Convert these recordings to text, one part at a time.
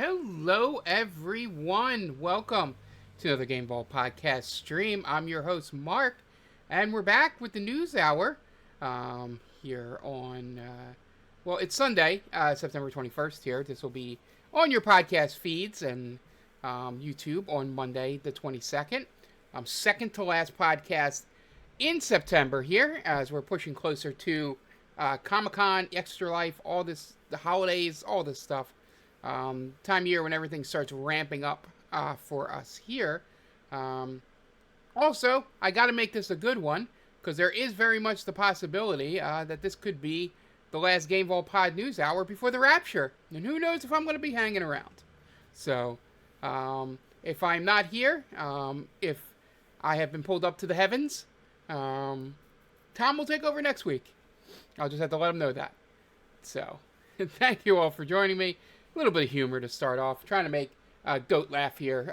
Hello, everyone. Welcome to another Game Ball podcast stream. I'm your host, Mark, and we're back with the news hour here on, it's Sunday, September 21st here. This will be on your podcast feeds and YouTube on Monday, the 22nd. Second to last podcast in September here as we're pushing closer to Comic-Con, Extra Life, all this, the holidays, all this stuff. Time of year when everything starts ramping up for us here. Also, I got to make this a good one because there is very much the possibility that this could be the last Game Vault Pod News Hour before the Rapture. And who knows if I'm going to be hanging around. So, if I'm not here, if I have been pulled up to the heavens, Tom will take over next week. I'll just have to let him know that. So, thank you all for joining me. A little bit of humor to start off. Trying to make Goat laugh here,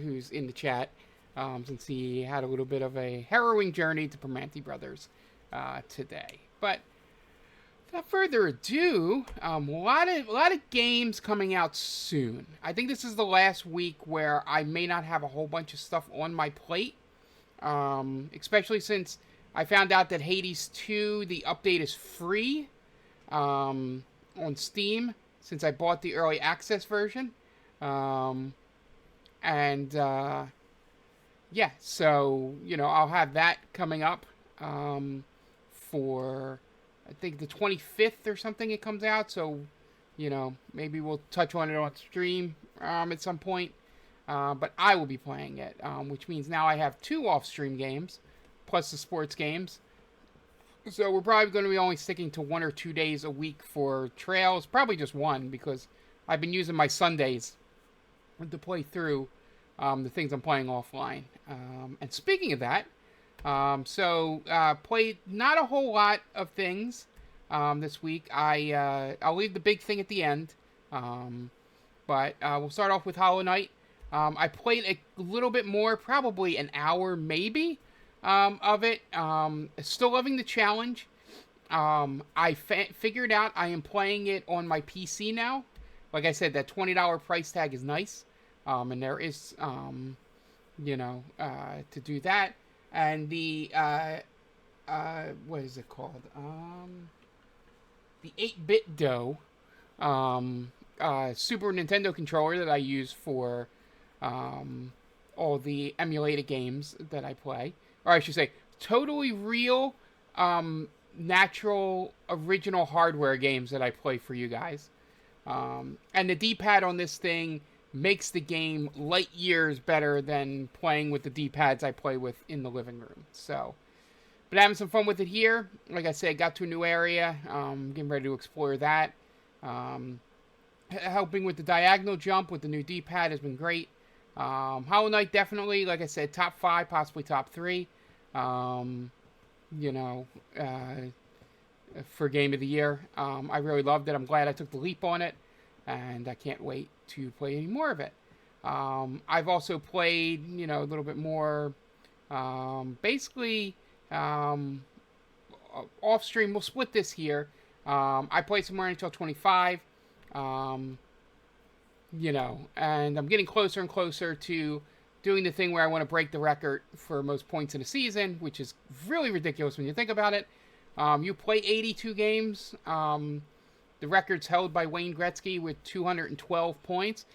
who's in the chat, since he had a little bit of a harrowing journey to Permanente Brothers today. But without further ado, a lot of games coming out soon. I think this is the last week where I may not have a whole bunch of stuff on my plate, especially since I found out that Hades 2, the update is free on Steam, since I bought the early access version. So, I'll have that coming up for, I think, the 25th or something it comes out. So, maybe we'll touch on it on stream at some point. But I will be playing it, which means now I have 2 off-stream games, plus the sports games. So we're probably going to be only sticking to 1 or 2 days a week for trails. Probably just 1 because I've been using my Sundays to play through the things I'm playing offline. And speaking of that, played not a whole lot of things this week. I'll leave the big thing at the end. But we'll start off with Hollow Knight. I played a little bit more, probably an hour maybe. Of it. Still loving the challenge. I figured out I am playing it on my PC now. Like I said, that $20 price tag is nice. And there is, to do that. And the, what is it called? The 8-bit Dough, Super Nintendo controller that I use for, all the emulated games that I play. Or I should say, totally real, natural, original hardware games that I play for you guys. And the D-pad on this thing makes the game light years better than playing with the D-pads I play with in the living room. So, but having some fun with it here. Like I said, got to a new area. Getting ready to explore that. Helping with the diagonal jump with the new D-pad has been great. Hollow Knight definitely, like I said, top 5, possibly top 3. For Game of the Year. I really loved it. I'm glad I took the leap on it, and I can't wait to play any more of it. I've also played, a little bit more, off stream. We'll split this here. I played some more until 25. And I'm getting closer and closer to doing the thing where I want to break the record for most points in a season, which is really ridiculous when you think about it. You play 82 games. The record's held by Wayne Gretzky with 212 points,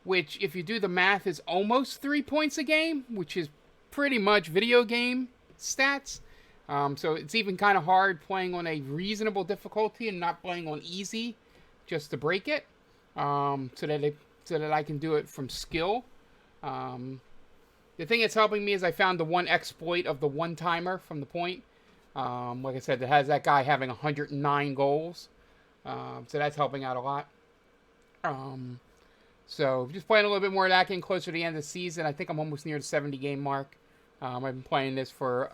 which, if you do the math, is almost 3 points a game, which is pretty much video game stats. So it's even kind of hard playing on a reasonable difficulty and not playing on easy just to break it, so that I can do it from skill. The thing that's helping me is I found the one exploit of the one-timer from the point. Like I said, that has that guy having 109 goals. So that's helping out a lot. So just playing a little bit more of that, getting closer to the end of the season. I think I'm almost near the 70-game mark. I've been playing this for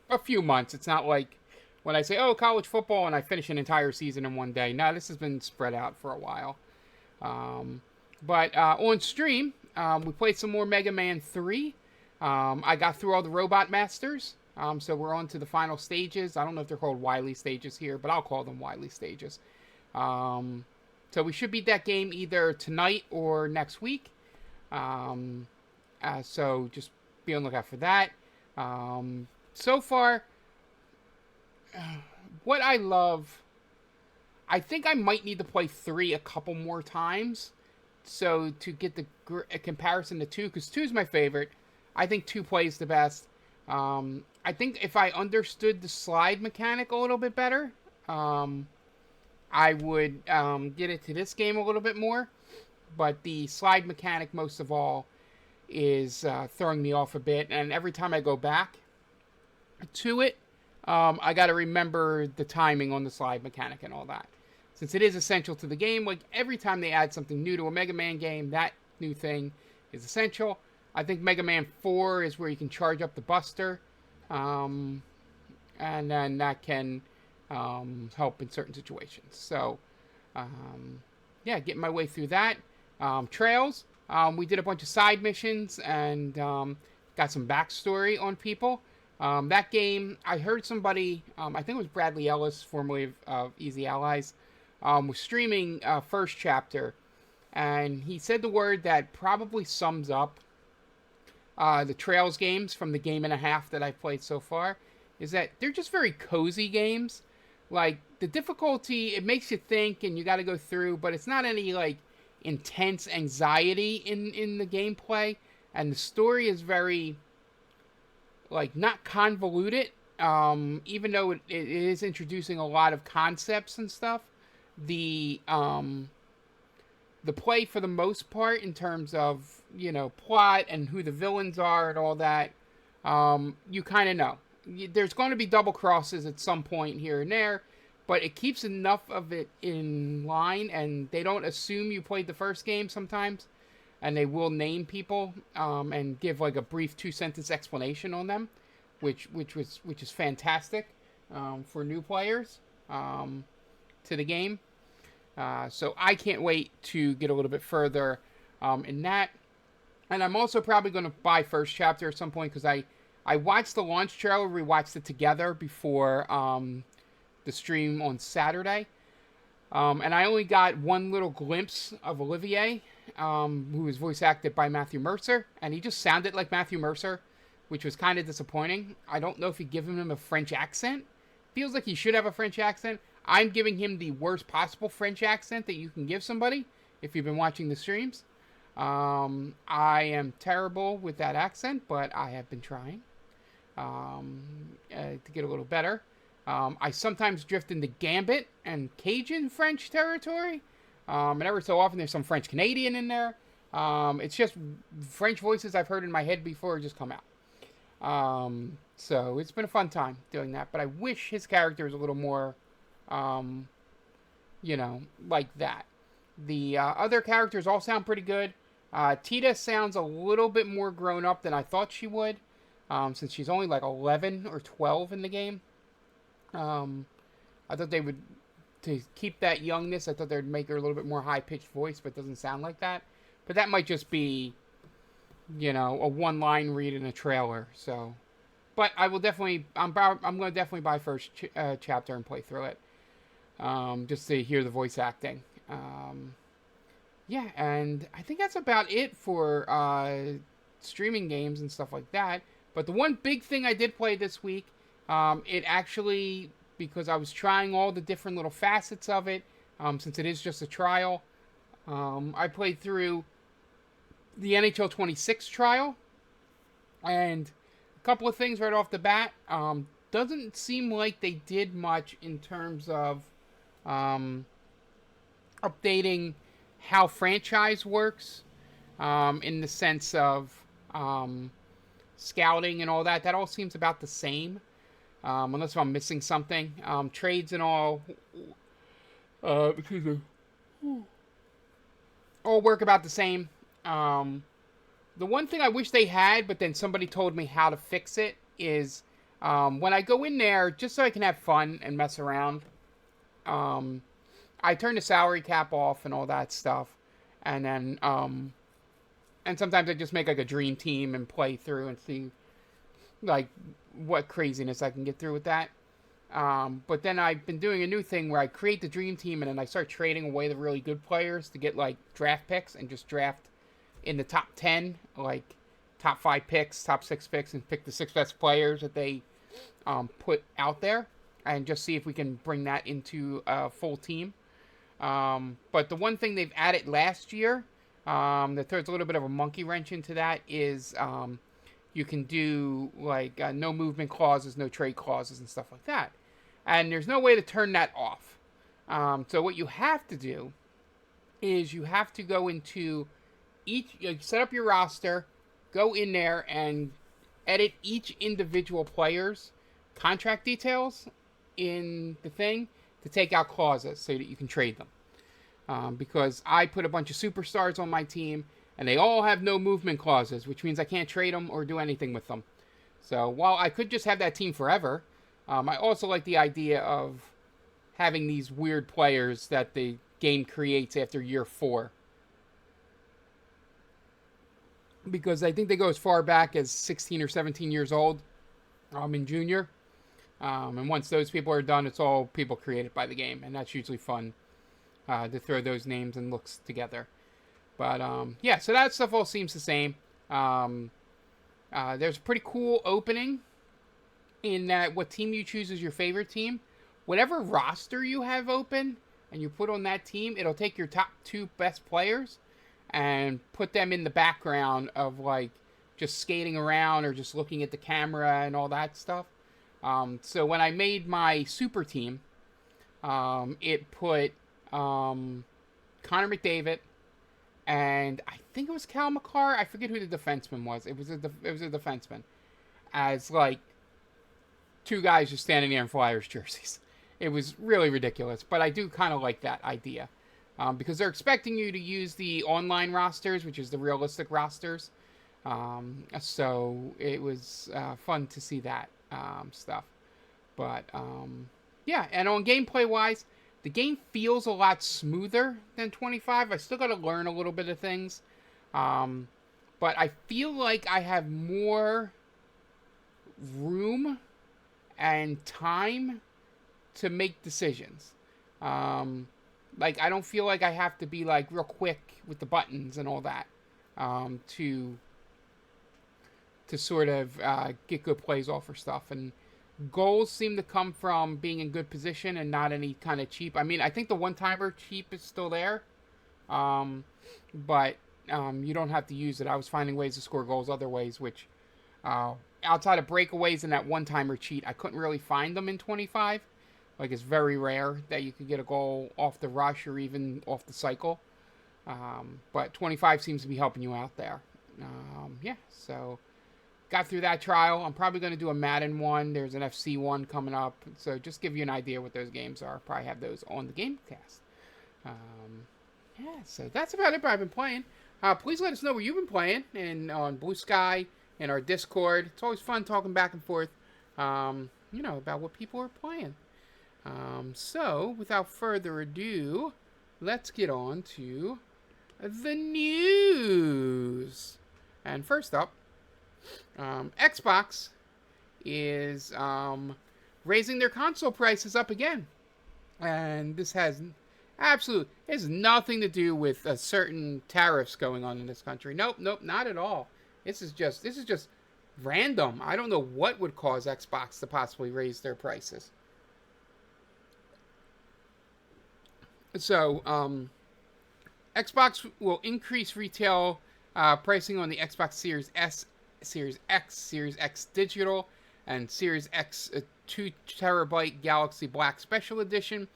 a few months. It's not like when I say, college football, and I finish an entire season in one day. No, this has been spread out for a while. But on stream, we played some more Mega Man 3. I got through all the Robot Masters. So we're on to the final stages. I don't know if they're called Wily stages here, but I'll call them Wily stages. So we should beat that game either tonight or next week. Um, so just be on the lookout for that. So far, what I love, I think I might need to play 3 a couple more times. So to get the a comparison to 2, because 2 is my favorite. I think 2 plays the best. I think if I understood the slide mechanic a little bit better, I would get into this game a little bit more. But the slide mechanic, most of all, is throwing me off a bit. And every time I go back to it, I got to remember the timing on the slide mechanic and all that. Since it is essential to the game, like every time they add something new to a Mega Man game, that new thing is essential. I think Mega Man 4 is where you can charge up the Buster, and then that can help in certain situations. So, yeah, getting my way through that. Trails, we did a bunch of side missions and got some backstory on people. That game, I heard somebody, I think it was Bradley Ellis, formerly of Easy Allies, was streaming first chapter, and he said the word that probably sums up the Trails games from the game and a half that I've played so far, is that they're just very cozy games. Like, the difficulty, it makes you think and you got to go through, but it's not any, like, intense anxiety in the gameplay, and the story is very, like, not convoluted, even though it is introducing a lot of concepts and stuff. The play, for the most part, in terms of, you know, plot and who the villains are and all that, you kind of know. There's going to be double crosses at some point here and there, but it keeps enough of it in line, and they don't assume you played the first game sometimes, and they will name people and give like a brief 2-sentence explanation on them, which is fantastic for new players to the game. So I can't wait to get a little bit further in that. And I'm also probably going to buy first chapter at some point, because I watched the launch trailer, we watched it together before the stream on Saturday. And I only got one little glimpse of Olivier, who was voice acted by Matthew Mercer, and he just sounded like Matthew Mercer, which was kind of disappointing. I don't know if he given him a French accent. Feels like he should have a French accent. I'm giving him the worst possible French accent that you can give somebody, if you've been watching the streams. I am terrible with that accent, but I have been trying to get a little better. I sometimes drift into Gambit and Cajun French territory, and every so often there's some French Canadian in there. It's just French voices I've heard in my head before just come out. So it's been a fun time doing that, but I wish his character was a little more, you know, like that. The other characters all sound pretty good. Tita sounds a little bit more grown up than I thought she would, since she's only like 11 or 12 in the game. I thought they would, to keep that youngness, I thought they'd make her a little bit more high-pitched voice, but it doesn't sound like that. But that might just be, you know, a one-line read in a trailer, so. But I will definitely, I'm going to definitely buy first chapter and play through it, just to hear the voice acting. Yeah, and I think that's about it for streaming games and stuff like that. But the one big thing I did play this week, it actually, because I was trying all the different little facets of it, since it is just a trial, I played through the NHL 26 trial, and a couple of things right off the bat. Doesn't seem like they did much in terms of updating how franchise works, in the sense of scouting and all that. That all seems about the same, unless I'm missing something. Trades and all, all work about the same. The one thing I wish they had, but then somebody told me how to fix it, is when I go in there, just so I can have fun and mess around, I turn the salary cap off and all that stuff, and then and sometimes I just make like a dream team and play through and see like what craziness I can get through with that. But then I've been doing a new thing where I create the dream team and then I start trading away the really good players to get like draft picks and just draft in the top 10, like top 5 picks, top 6 picks, and pick the 6 best players that they put out there and just see if we can bring that into a full team. But the one thing they've added last year that throws a little bit of a monkey wrench into that is you can do like no movement clauses, no trade clauses, and stuff like that. And there's no way to turn that off. So what you have to do is you have to go into set up your roster, go in there and edit each individual player's contract details in the thing to take out clauses so that you can trade them. Because I put a bunch of superstars on my team and they all have no movement clauses, which means I can't trade them or do anything with them. So while I could just have that team forever, I also like the idea of having these weird players that the game creates after year 4. Because I think they go as far back as 16 or 17 years old in junior. And once those people are done, it's all people created by the game. And that's usually fun to throw those names and looks together. But yeah, so that stuff all seems the same. There's a pretty cool opening in that what team you choose is your favorite team. Whatever roster you have open and you put on that team, it'll take your top 2 best players and put them in the background of like just skating around or just looking at the camera and all that stuff. So when I made my super team, it put Connor McDavid and I think it was Cal McCarr. I forget who the defenseman was. It was a defenseman as like 2 guys just standing there in Flyers jerseys. It was really ridiculous, but I do kind of like that idea because they're expecting you to use the online rosters, which is the realistic rosters. So it was fun to see that stuff. But yeah, and on gameplay wise, the game feels a lot smoother than 25. I still got to learn a little bit of things, but I feel like I have more room and time to make decisions. Like I don't feel like I have to be like real quick with the buttons and all that to sort of get good plays off for stuff. And goals seem to come from being in good position and not any kind of cheap. I mean, I think the one-timer cheap is still there, but you don't have to use it. I was finding ways to score goals other ways, which outside of breakaways and that one-timer cheat, I couldn't really find them in 25. Like, it's very rare that you could get a goal off the rush or even off the cycle. But 25 seems to be helping you out there. Yeah, so got through that trial. I'm probably going to do a Madden one. There's an FC one coming up. So just give you an idea what those games are. Probably have those on the Gamecast. Yeah, so that's about it. I've been playing. Please let us know what you've been playing and on Blue Sky and our Discord. It's always fun talking back and forth, about what people are playing. So, without further ado, let's get on to the news. And first up, Xbox is raising their console prices up again. And this has nothing to do with certain tariffs going on in this country. Nope, not at all. This is just random. I don't know what would cause Xbox to possibly raise their prices. So, Xbox will increase retail pricing on the Xbox Series S, Series X, Series X Digital, and Series X 2TB Galaxy Black Special Edition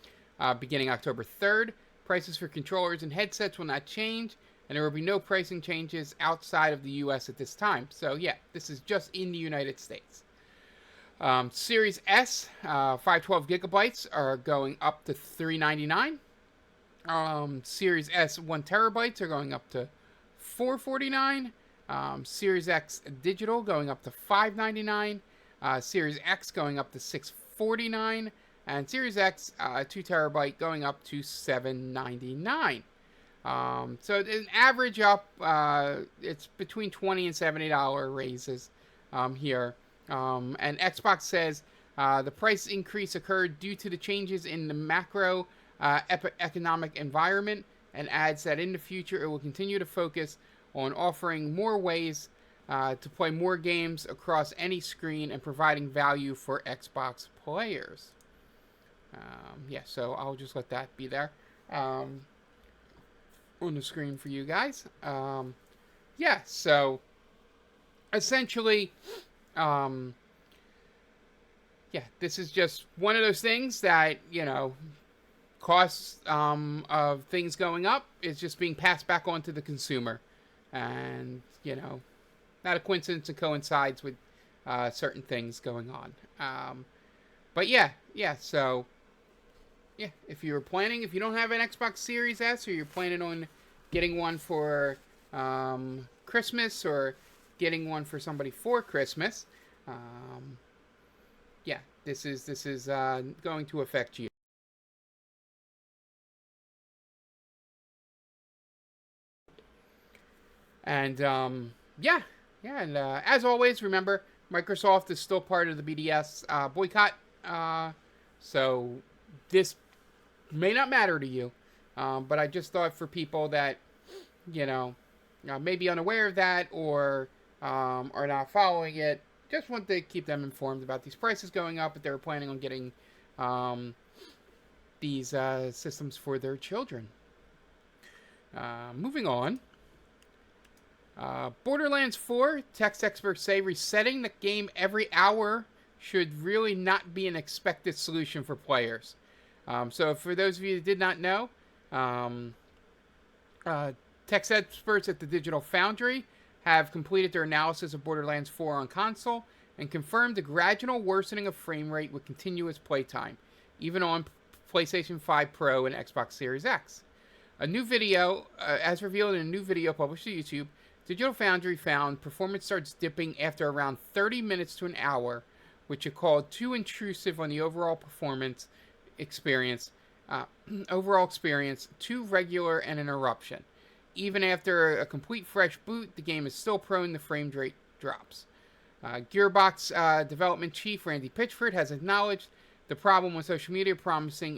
beginning October 3rd. Prices for controllers and headsets will not change, and there will be no pricing changes outside of the U.S. at this time. So, yeah, this is just in the United States. Series S, 512 gigabytes are going up to $399. Series S 1 terabytes are going up to $449. Series X Digital going up to $599. Series X going up to $649. And Series X 2 terabyte going up to $799. So an average up, it's between $20 and $70 raises here. And Xbox says The price increase occurred due to the changes in the macro economic environment, and adds that in the future it will continue to focus on offering more ways to play more games across any screen and providing value for Xbox players. Yeah, so I'll just let that be there on the screen for you guys. Yeah, so essentially, yeah, this is just one of those things that, costs of things going up is just being passed back on to the consumer. And, not a coincidence, it coincides with certain things going on. But yeah, so, yeah, if you don't have an Xbox Series S, or you're planning on getting one for Christmas, or getting one for somebody for Christmas, yeah, this is going to affect you. And yeah, and as always, remember, Microsoft is still part of the BDS boycott, so this may not matter to you, but I just thought for people that may be unaware of that, or are not following it, just want to keep them informed about these prices going up if they're planning on getting these systems for their children. Moving on. Borderlands 4, text experts say resetting the game every hour should really not be an expected solution for players. So for those of you that did not know, text experts at the Digital Foundry have completed their analysis of Borderlands 4 on console and confirmed a gradual worsening of frame rate with continuous playtime, even on PlayStation 5 Pro and Xbox Series X. A new video, as revealed in a new video published to YouTube, Digital Foundry found performance starts dipping after around 30 minutes to an hour, which it called too intrusive on the overall performance experience, too regular and an interruption. Even after a complete fresh boot, the game is still prone to frame rate drops. Gearbox development chief Randy Pitchford has acknowledged the problem on social media, promising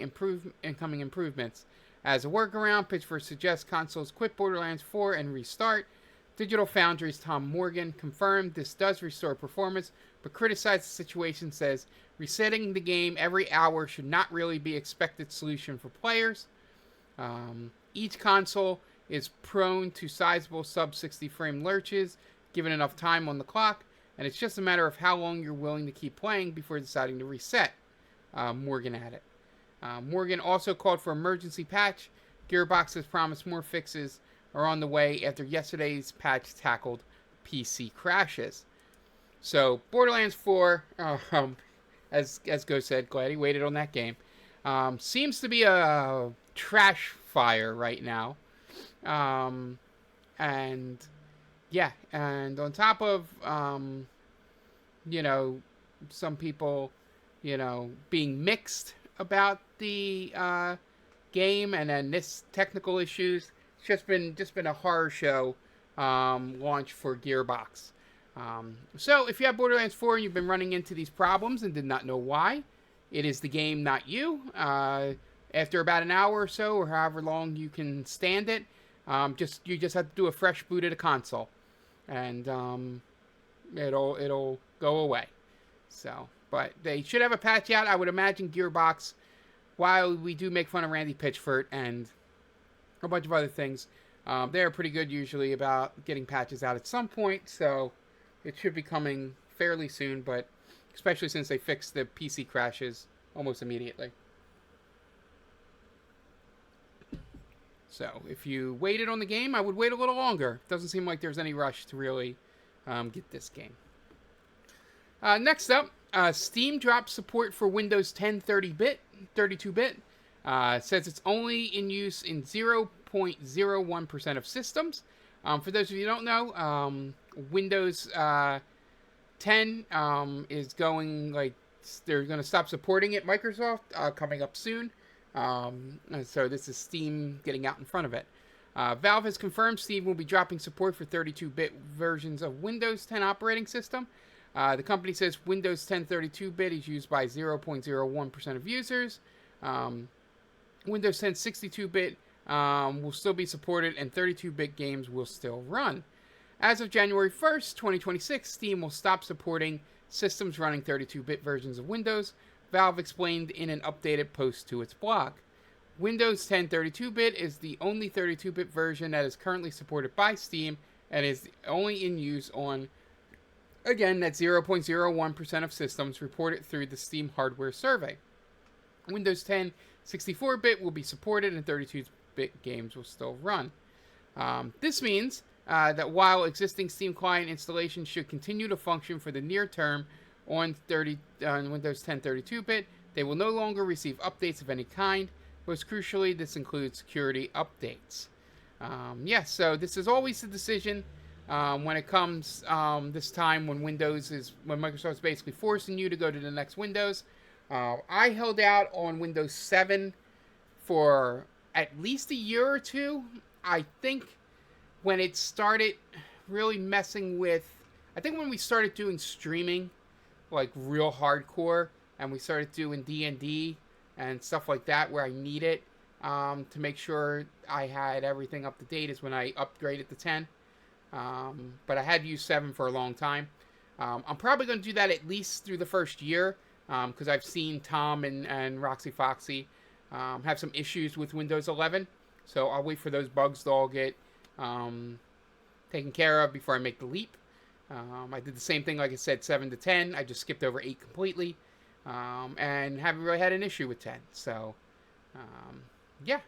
incoming improvements. As a workaround, Pitchford suggests consoles quit Borderlands 4 and restart. Digital Foundry's Tom Morgan confirmed this does restore performance, but criticized the situation, says resetting the game every hour should not really be an expected solution for players. Each console is prone to sizable sub-60 frame lurches given enough time on the clock, and it's just a matter of how long you're willing to keep playing before deciding to reset, Morgan added. Morgan also called for emergency patch. Gearbox has promised more fixes are on the way after yesterday's patch tackled PC crashes. So, Borderlands 4, as Go said, glad he waited on that game, seems to be a trash fire right now. And, yeah, and on top of, some people, being mixed about the game, and then this technical issues, it's just been a horror show launch for Gearbox. So if you have Borderlands 4 and you've been running into these problems and did not know why, it is the game, not you. After about an hour or so, or however long you can stand it, you just have to do a fresh boot of the console, and it'll go away. So, but they should have a patch out. I would imagine Gearbox, while we do make fun of Randy Pitchford and a bunch of other things, they're pretty good usually about getting patches out at some point, so it should be coming fairly soon, but especially since they fixed the PC crashes almost immediately. So if you waited on the game, I would wait a little longer. Doesn't seem like there's any rush to really get this game. Next up, Steam drops support for Windows 10 32-bit. Says it's only in use in 0.01% of systems. For those of you who don't know, Windows 10 is going, they're going to stop supporting it, Microsoft, coming up soon. So this is Steam getting out in front of it. Valve has confirmed Steam will be dropping support for 32-bit versions of Windows 10 operating system. The company says Windows 10 32-bit is used by 0.01% of users. Windows 10 62-bit will still be supported, and 32-bit games will still run. As of January 1st, 2026, Steam will stop supporting systems running 32-bit versions of Windows, Valve explained in an updated post to its blog. Windows 10 32-bit is the only 32-bit version that is currently supported by Steam and is only in use on, again, that 0.01% of systems reported through the Steam hardware survey. Windows 10 64-bit will be supported and 32-bit games will still run. This means that while existing Steam client installations should continue to function for the near term on Windows 10 32-bit, they will no longer receive updates of any kind. Most crucially, this includes security updates. So this is always the decision when it comes this time when Microsoft's basically forcing you to go to the next Windows. I held out on Windows 7 for at least a year or two. I think when it started really messing with, I think when we started doing streaming, like real hardcore, and we started doing D&D and stuff like that where I need it to make sure I had everything up to date is when I upgraded to 10. But I had used 7 for a long time. I'm probably going to do that at least through the first year because I've seen Tom and Roxy Foxy have some issues with Windows 11. So I'll wait for those bugs to all get taken care of before I make the leap. I did the same thing, like I said, 7 to 10. I just skipped over 8 completely. And haven't really had an issue with 10. So, yeah.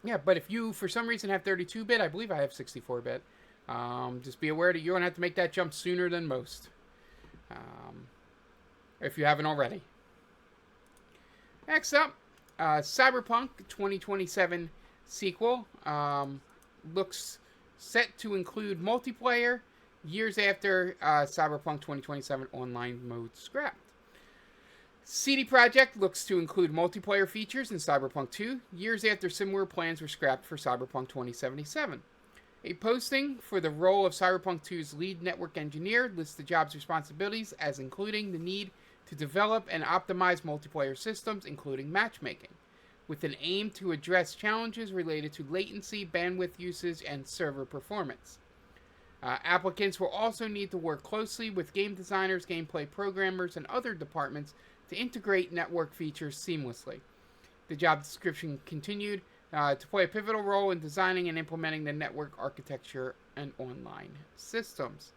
Yeah, but if you, for some reason, have 32-bit, I believe I have 64-bit. Just be aware that you're going to have to make that jump sooner than most. If you haven't already. Next up, Cyberpunk 2027 sequel looks set to include multiplayer years after Cyberpunk 2027 online mode scrapped. CD Projekt looks to include multiplayer features in Cyberpunk 2 years after similar plans were scrapped for Cyberpunk 2077. A posting for the role of Cyberpunk 2's lead network engineer lists the job's responsibilities as including the need to develop and optimize multiplayer systems, including matchmaking, with an aim to address challenges related to latency, bandwidth usage, and server performance. Applicants will also need to work closely with game designers, gameplay programmers, and other departments to integrate network features seamlessly. The job description continued to play a pivotal role in designing and implementing the network architecture and online systems.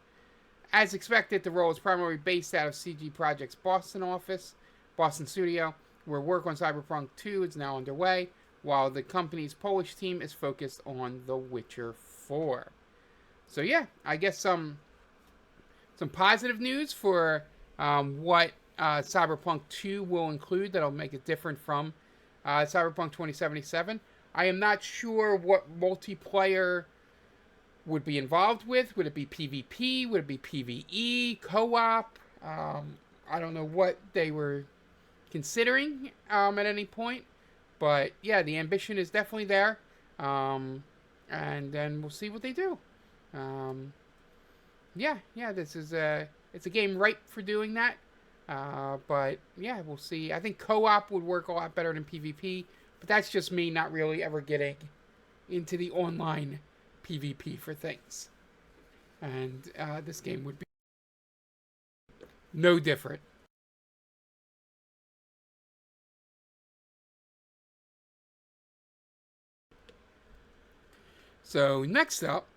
As expected, the role is primarily based out of CD Projekt's Boston studio, where work on Cyberpunk 2 is now underway, while the company's Polish team is focused on The Witcher 4. So yeah, I guess some positive news for what Cyberpunk 2 will include that'll make it different from Cyberpunk 2077. I am not sure what multiplayer would be involved with. Would it be PvP? Would it be PvE? Co-op? I don't know what they were considering at any point. But yeah, the ambition is definitely there. And then we'll see what they do. This is it's a game ripe for doing that. But yeah, we'll see. I think co-op would work a lot better than PvP, but that's just me not really ever getting into the online PvP for things. And this game would be no different. So next up,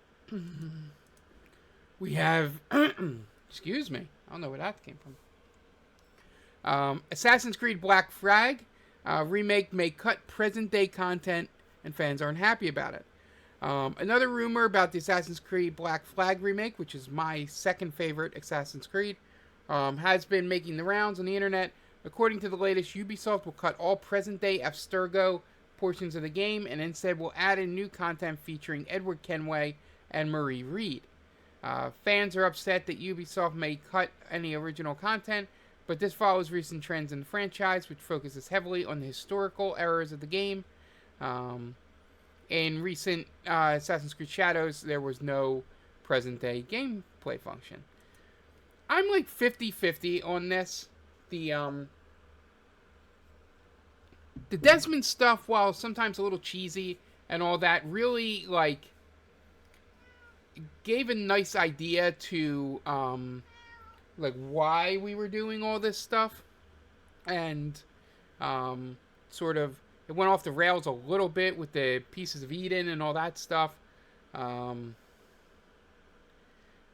we have excuse me, I don't know where that came from. Assassin's Creed Black Flag remake may cut present-day content, and fans aren't happy about it. Another rumor about the Assassin's Creed Black Flag remake, which is my second favorite Assassin's Creed, has been making the rounds on the internet. According to the latest, Ubisoft will cut all present-day Abstergo portions of the game and instead will add in new content featuring Edward Kenway and Marie Reed. Fans are upset that Ubisoft may cut any original content, but this follows recent trends in the franchise, which focuses heavily on the historical eras of the game. In recent Assassin's Creed Shadows, there was no present-day gameplay function. I'm like 50-50 on this. The um the Desmond stuff, while sometimes a little cheesy and all that, really like gave a nice idea to like why we were doing all this stuff, and um sort of it went off the rails a little bit with the Pieces of Eden and all that stuff. Um,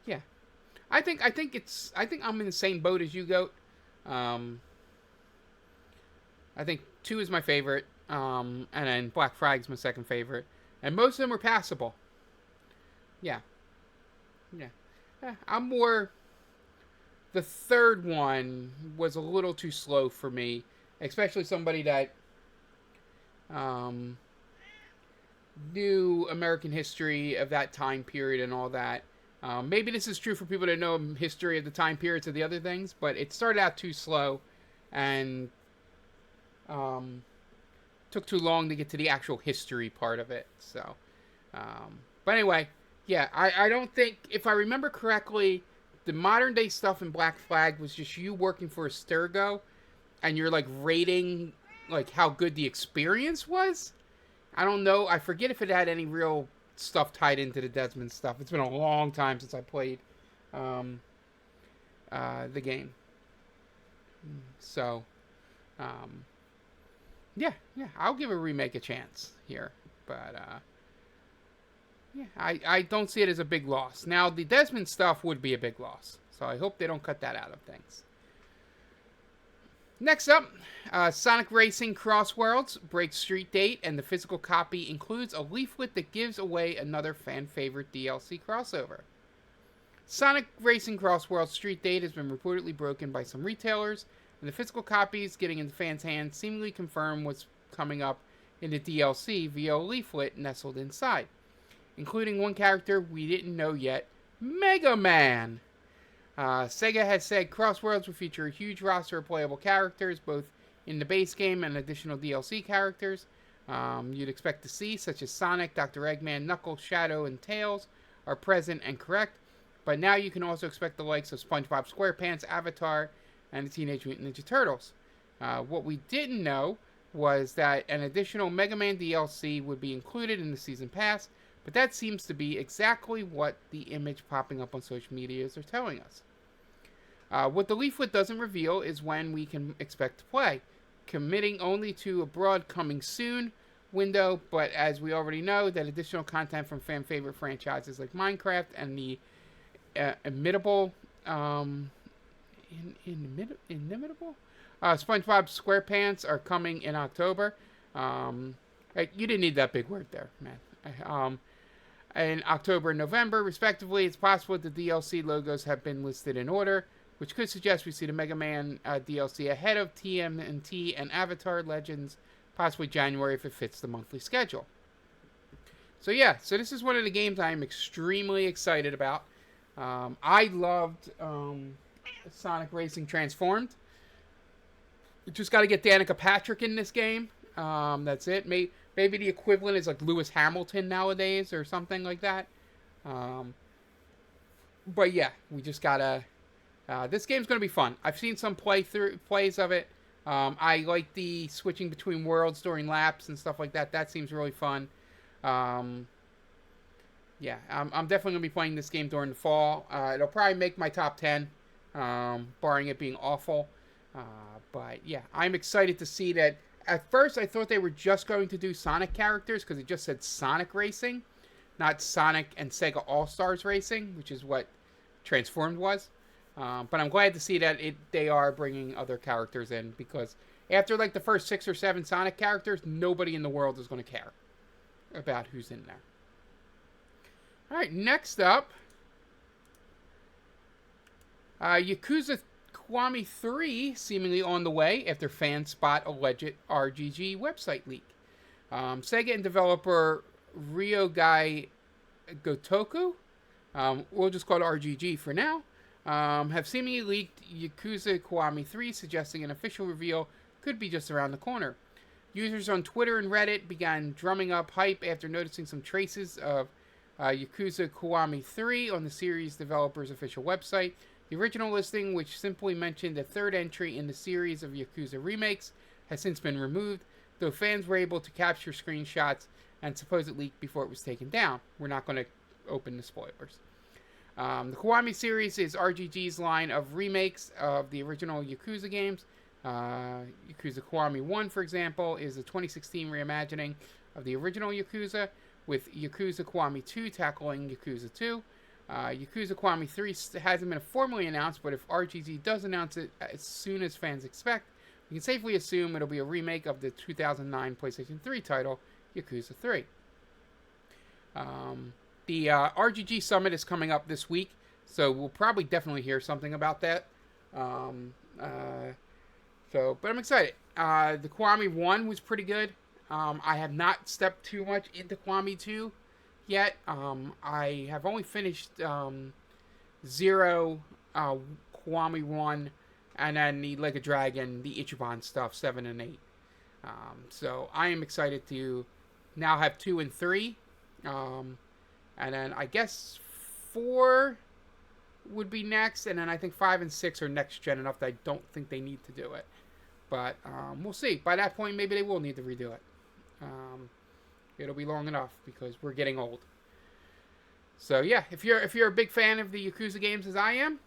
yeah, I think I'm in the same boat as you, Goat. Um, I think 2 is my favorite, and then Black Flag's my second favorite, and most of them are passable. Yeah, yeah. I'm more. The third one was a little too slow for me, especially somebody that um, knew American history of that time period and all that. Maybe this is true for people that know history of the time periods of the other things, but it started out too slow, and um, took too long to get to the actual history part of it. So, but anyway, yeah, I don't think, if I remember correctly, the modern day stuff in Black Flag was just you working for Sturgo, and you're like rating like how good the experience was. I don't know. I forget if it had any real stuff tied into the Desmond stuff. It's been a long time since I played um, the game. So, um, yeah, I'll give a remake a chance here. But, yeah, I don't see it as a big loss. Now, the Desmond stuff would be a big loss. So I hope they don't cut that out of things. Next up, Sonic Racing Cross Worlds breaks street date, and the physical copy includes a leaflet that gives away another fan-favorite DLC crossover. Sonic Racing Cross Worlds street date has been reportedly broken by some retailers, and the physical copies getting into fans' hands seemingly confirm what's coming up in the DLC via a leaflet nestled inside, including one character we didn't know yet, Mega Man. Sega has said Crossworlds will feature a huge roster of playable characters, both in the base game and additional DLC characters you'd expect to see, such as Sonic, Dr. Eggman, Knuckles, Shadow, and Tails, are present and correct. But now you can also expect the likes of SpongeBob SquarePants, Avatar, and the Teenage Mutant Ninja Turtles. What we didn't know was that an additional Mega Man DLC would be included in the Season Pass, but that seems to be exactly what the image popping up on social media are telling us. What the leaflet doesn't reveal is when we can expect to play, committing only to a broad coming soon window, but as we already know, that additional content from fan favorite franchises like Minecraft and the inimitable SpongeBob SquarePants are coming in October. You didn't need that big word there, man. In October and November, respectively, it's possible that the DLC logos have been listed in order, which could suggest we see the Mega Man DLC ahead of TMNT and Avatar Legends, possibly January if it fits the monthly schedule. So yeah, so this is one of the games I am extremely excited about. I loved Sonic Racing Transformed. You just got to get Danica Patrick in this game. That's it. Maybe the equivalent is like Lewis Hamilton nowadays or something like that. But yeah, we just gotta. This game's gonna be fun. I've seen some plays of it. I like the switching between worlds during laps and stuff like that. That seems really fun. Yeah, I'm definitely gonna be playing this game during the fall. It'll probably make my top 10, barring it being awful. But yeah, I'm excited to see that. At first, I thought they were just going to do Sonic characters because it just said Sonic Racing, not Sonic and Sega All-Stars Racing, which is what Transformed was. But I'm glad to see that they are bringing other characters in, because after like the first 6 or 7 Sonic characters, nobody in the world is going to care about who's in there. All right, next up, Yakuza Kiwami 3 seemingly on the way after fans spot alleged RGG website leak. Sega and developer Ryogai Gotoku, we'll just call it RGG for now, have seemingly leaked Yakuza Kiwami 3, suggesting an official reveal could be just around the corner. Users on Twitter and Reddit began drumming up hype after noticing some traces of Yakuza Kiwami 3 on the series developer's official website, The original listing, which simply mentioned a third entry in the series of Yakuza remakes, has since been removed, though fans were able to capture screenshots and supposedly leaked before it was taken down. We're not going to open the spoilers. The Kiwami series is RGG's line of remakes of the original Yakuza games. Yakuza Kiwami 1, for example, is a 2016 reimagining of the original Yakuza, with Yakuza Kiwami 2 tackling Yakuza 2. Yakuza Kiwami 3 hasn't been formally announced, but if RGG does announce it as soon as fans expect, we can safely assume it'll be a remake of the 2009 PlayStation 3 title, Yakuza 3. The RGG Summit is coming up this week, so we'll probably definitely hear something about that. But I'm excited. The Kiwami 1 was pretty good. I have not stepped too much into Kiwami 2 yet. I have only finished 0, Kiwami 1, and then the Like a Dragon, the Ichiban stuff, 7 and 8. So I am excited to now have 2 and 3. And then I guess 4 would be next, and then I think 5 and 6 are next gen enough that I don't think they need to do it. But we'll see. By that point, maybe they will need to redo it. It'll be long enough because we're getting old. So yeah, if you're a big fan of the Yakuza games as I am,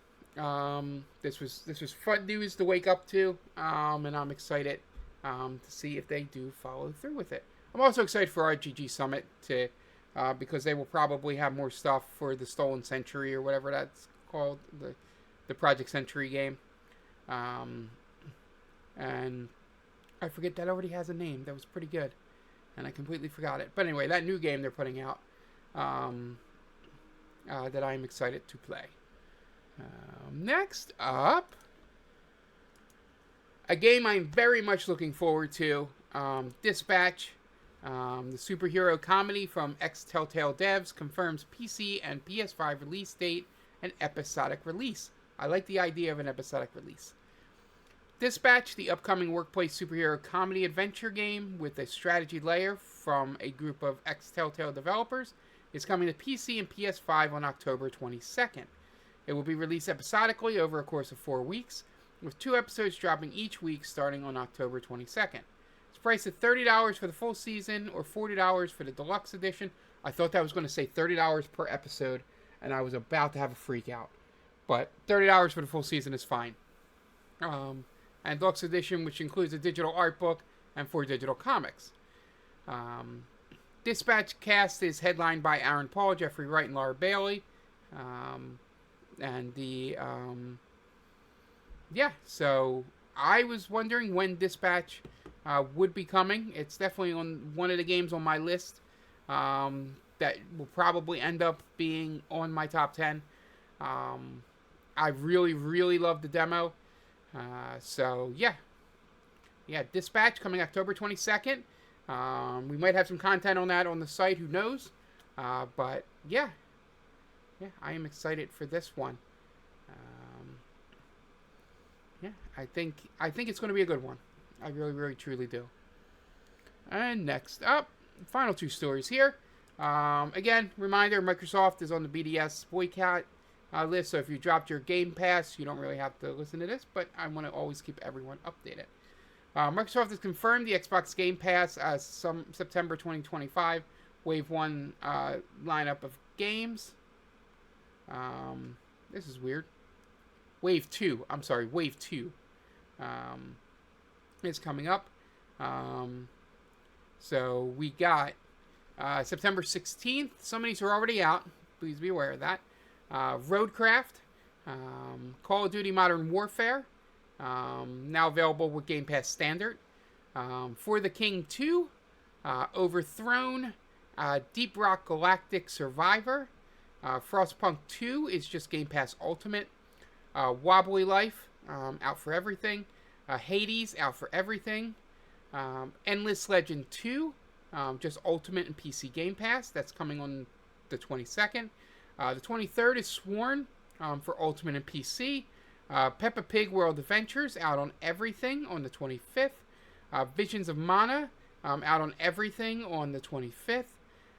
this was fun news to wake up to, and I'm excited to see if they do follow through with it. I'm also excited for RGG Summit because they will probably have more stuff for the Stolen Century or whatever that's called, the Project Century game. And I forget that already has a name. That was pretty good. And I completely forgot it. But anyway, that new game they're putting out that I'm excited to play. Next up, a game I'm very much looking forward to, Dispatch. The superhero comedy from ex-Telltale devs confirms PC and PS5 release date and episodic release. I like the idea of an episodic release. Dispatch, the upcoming workplace superhero comedy adventure game with a strategy layer from a group of ex-Telltale developers, is coming to PC and PS5 on October 22nd. It will be released episodically over a course of 4 weeks, with 2 episodes dropping each week starting on October 22nd. It's priced at $30 for the full season or $40 for the deluxe edition. I thought that was going to say $30 per episode, and I was about to have a freak out. But $30 for the full season is fine. And deluxe edition, which includes a digital art book and 4 digital comics. Dispatch cast is headlined by Aaron Paul, Jeffrey Wright, and Laura Bailey. So I was wondering when Dispatch would be coming. It's definitely on one of the games on my list that will probably end up being on my top 10. I really, really love the demo. Dispatch coming October 22nd. We might have some content on that on the site, who knows? I am excited for this one. I think it's going to be a good one. I really, really, truly do. And next up, final 2 stories here. Again, reminder, Microsoft is on the BDS boycott list, so if you dropped your Game Pass, you don't really have to listen to this, but I want to always keep everyone updated. Microsoft has confirmed the Xbox Game Pass as September 2025 Wave 1 lineup of games. This is weird. Wave 2 is coming up. So we got September 16th. Some of these are already out. Please be aware of that. Roadcraft, Call of Duty Modern Warfare, now available with Game Pass Standard. For the King 2, Overthrown, Deep Rock Galactic Survivor, Frostpunk 2 is just Game Pass Ultimate, Wobbly Life, out for everything, Hades, out for everything, Endless Legend 2, just Ultimate and PC Game Pass, that's coming on the 22nd. The 23rd is Sworn for Ultimate and PC. Peppa Pig World Adventures out on everything on the 25th. Visions of Mana out on everything on the 25th.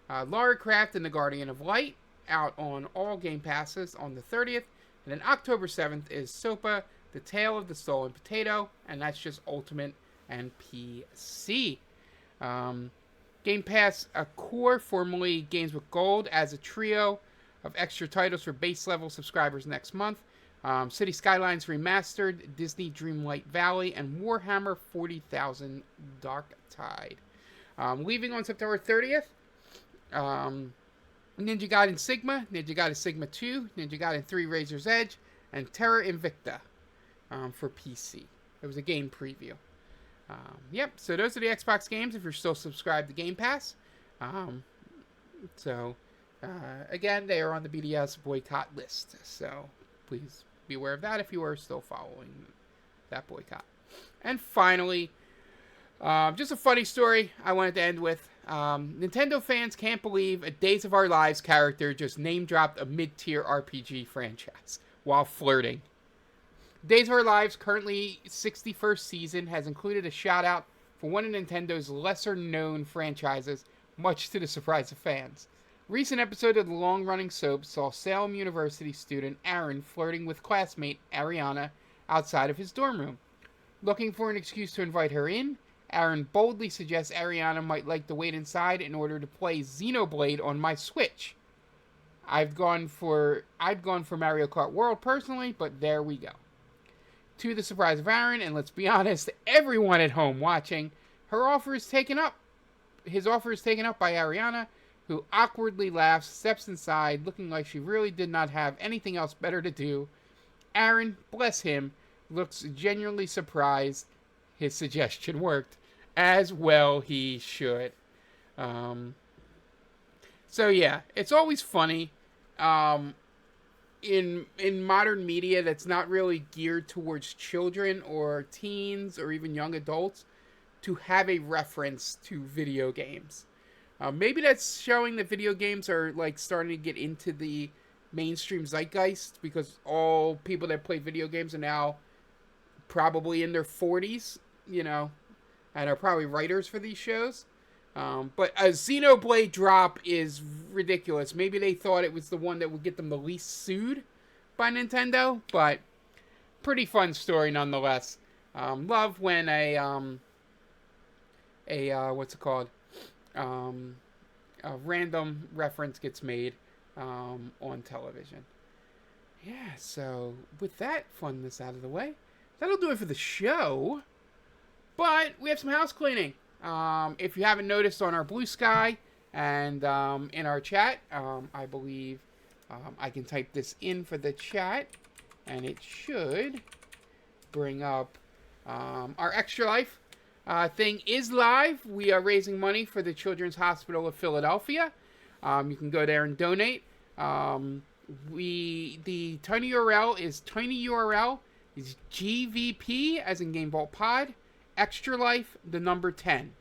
Lara Croft and the Guardian of Light out on all Game Passes on the 30th. And then October 7th is SOPA, The Tale of the Stolen Potato, and that's just Ultimate and PC. Um, Game Pass Core, formerly Games with Gold, as a trio of extra titles for base level subscribers next month. City Skylines Remastered, Disney Dreamlight Valley, and Warhammer 40,000 Dark Tide. Leaving on September 30th, Ninja Gaiden Sigma, Ninja Gaiden Sigma 2, Ninja Gaiden 3 Razor's Edge, and Terra Invicta for PC. It was a game preview. Yep, so those are the Xbox games if you're still subscribed to Game Pass. Again, they are on the BDS boycott list, so please be aware of that if you are still following that boycott. And finally, just a funny story I wanted to end with. Nintendo fans can't believe a Days of Our Lives character just name-dropped a mid-tier RPG franchise while flirting. Days of Our Lives' currently 61st season has included a shout-out for one of Nintendo's lesser-known franchises, much to the surprise of fans. A recent episode of the long-running soap saw Salem University student Aaron flirting with classmate Ariana outside of his dorm room. Looking for an excuse to invite her in, Aaron boldly suggests Ariana might like to wait inside in order to play Xenoblade on my Switch. I'd gone for Mario Kart World personally, but there we go. To the surprise of Aaron, and let's be honest, everyone at home watching, his offer is taken up by Ariana, who awkwardly laughs, steps inside, looking like she really did not have anything else better to do. Aaron, bless him, looks genuinely surprised his suggestion worked, as well he should. So yeah, it's always funny in modern media that's not really geared towards children or teens or even young adults to have a reference to video games. Maybe that's showing that video games are like starting to get into the mainstream zeitgeist because all people that play video games are now probably in their 40s, and are probably writers for these shows. But a Xenoblade drop is ridiculous. Maybe they thought it was the one that would get them the least sued by Nintendo, but pretty fun story nonetheless. Love when a random reference gets made on television. Yeah, so with that funness out of the way, that'll do it for the show. But we have some house cleaning. If you haven't noticed on our Blue Sky and in our chat, I believe I can type this in for the chat, and it should bring up our Extra Life thing is live. We are raising money for the Children's Hospital of Philadelphia. You can go there and donate. The tiny URL is GVP, as in Game Vault Pod, Extra Life, the number 10.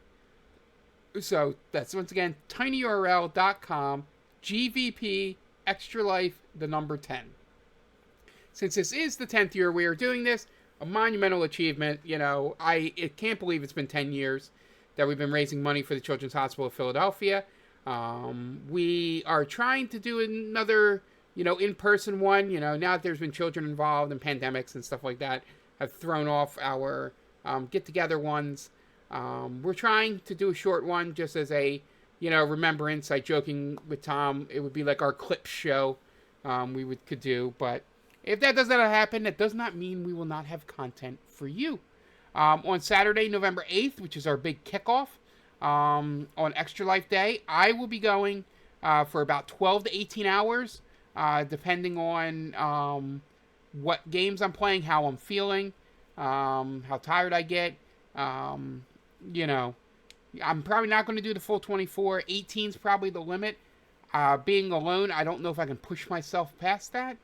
So that's once again tinyurl.com, GVP, Extra Life, the number 10. Since this is the 10th year we are doing this, a monumental achievement. I can't believe it's been 10 years that we've been raising money for the Children's Hospital of Philadelphia. We are trying to do another, in-person one. Now that there's been children involved and pandemics and stuff like that have thrown off our get-together ones. We're trying to do a short one just as a, remembrance. I joking with Tom, it would be like our clip show could do. But if that does not happen, that does not mean we will not have content for you. On Saturday, November 8th, which is our big kickoff, on Extra Life Day, I will be going for about 12 to 18 hours, depending on what games I'm playing, how I'm feeling, how tired I get. I'm probably not going to do the full 24. 18 is probably the limit. Being alone, I don't know if I can push myself past that.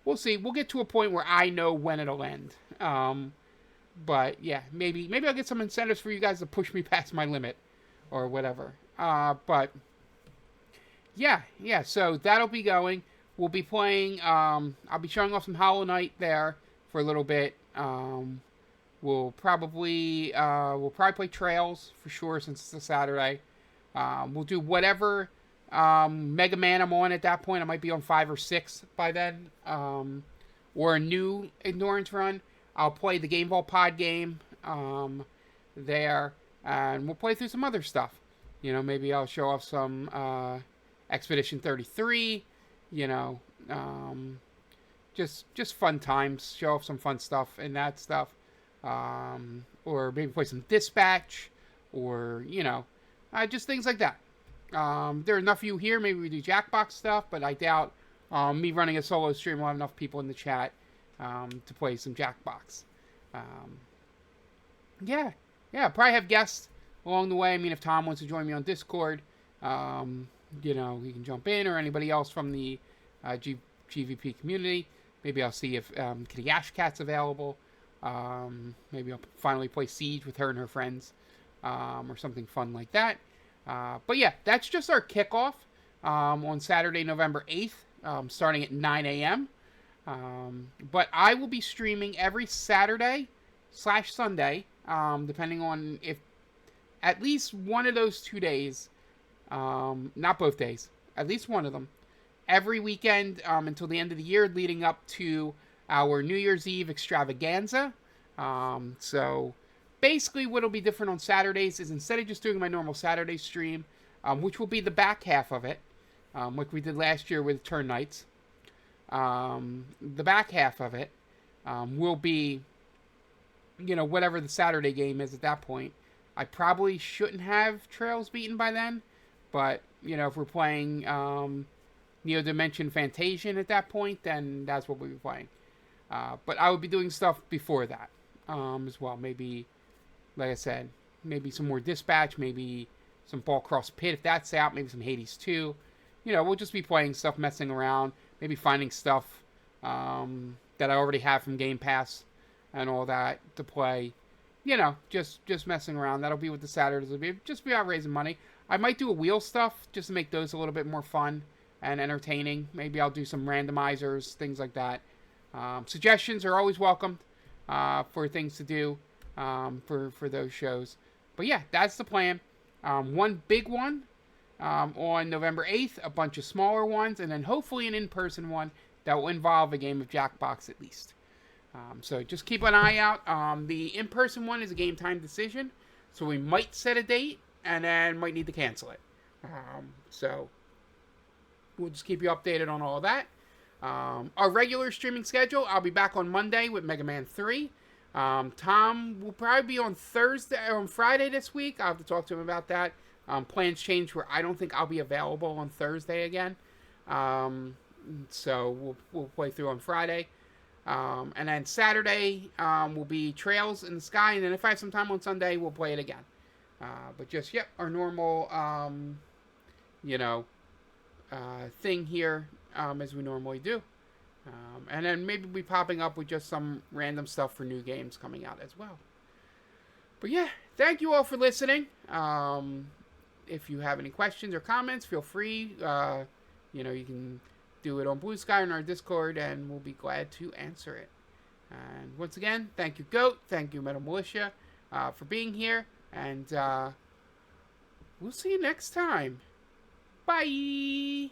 We'll see. We'll get to a point where I know when it'll end. But yeah, maybe I'll get some incentives for you guys to push me past my limit or whatever. But yeah. So that'll be going. We'll be playing. I'll be showing off some Hollow Knight there for a little bit. We'll probably play Trails for sure since it's a Saturday. We'll do whatever Mega Man, I'm on at that point. I might be on 5 or 6 by then. Or a new endurance run. I'll play the Game Vault Pod game there, and we'll play through some other stuff. Maybe I'll show off some Expedition 33. You know, just fun times. Show off some fun stuff and that stuff. Or maybe play some Dispatch, or just things like that. There are enough of you here. Maybe we do Jackbox stuff, but I doubt me running a solo stream will have enough people in the chat to play some Jackbox. Yeah, probably have guests along the way. I mean, if Tom wants to join me on Discord, he can jump in, or anybody else from the GVP community. Maybe I'll see if Kitty Ash Cat's available. Maybe I'll finally play Siege with her and her friends, or something fun like that. But yeah, that's just our kickoff on Saturday, November 8th, starting at 9 a.m. But I will be streaming every Saturday/Sunday, depending on if at least one of those 2 days, not both days, at least one of them, every weekend until the end of the year, leading up to our New Year's Eve extravaganza. So basically what'll be different on Saturdays is, instead of just doing my normal Saturday stream, which will be the back half of it, like we did last year with Turn Nights, the back half of it will be, whatever the Saturday game is at that point. I probably shouldn't have Trails beaten by then, but, if we're playing Neo Dimension Fantasian at that point, then that's what we'll be playing. But I would be doing stuff before that as well. Maybe, like I said, maybe some more Dispatch, maybe some Ball Cross Pit if that's out, maybe some Hades 2. We'll just be playing stuff, messing around, maybe finding stuff that I already have from Game Pass and all that to play. Just messing around. That'll be what the Saturdays will be. Just be out raising money. I might do a wheel stuff just to make those a little bit more fun and entertaining. Maybe I'll do some randomizers, things like that. Suggestions are always welcomed for things to do for those shows. But yeah, that's the plan. One big one on November 8th, a bunch of smaller ones, and then hopefully an in-person one that will involve a game of Jackbox at least. So just keep an eye out. The in-person one is a game time decision, so we might set a date and then might need to cancel it. So we'll just keep you updated on all that. Our regular streaming schedule, I'll be back on Monday with Mega Man 3. Tom will probably be on Friday this week. I'll have to talk to him about that. Plans change where I don't think I'll be available on Thursday again. So we'll play through on Friday. And then Saturday will be Trails in the Sky. And then if I have some time on Sunday, we'll play it again. But just, our normal, thing here, as we normally do. And then maybe we'll be popping up with just some random stuff for new games coming out as well. But yeah, thank you all for listening. If you have any questions or comments, feel free. You can do it on Blue Sky or in our Discord, and we'll be glad to answer it. And once again, thank you, Goat. Thank you, Metal Militia, for being here. And we'll see you next time. Bye!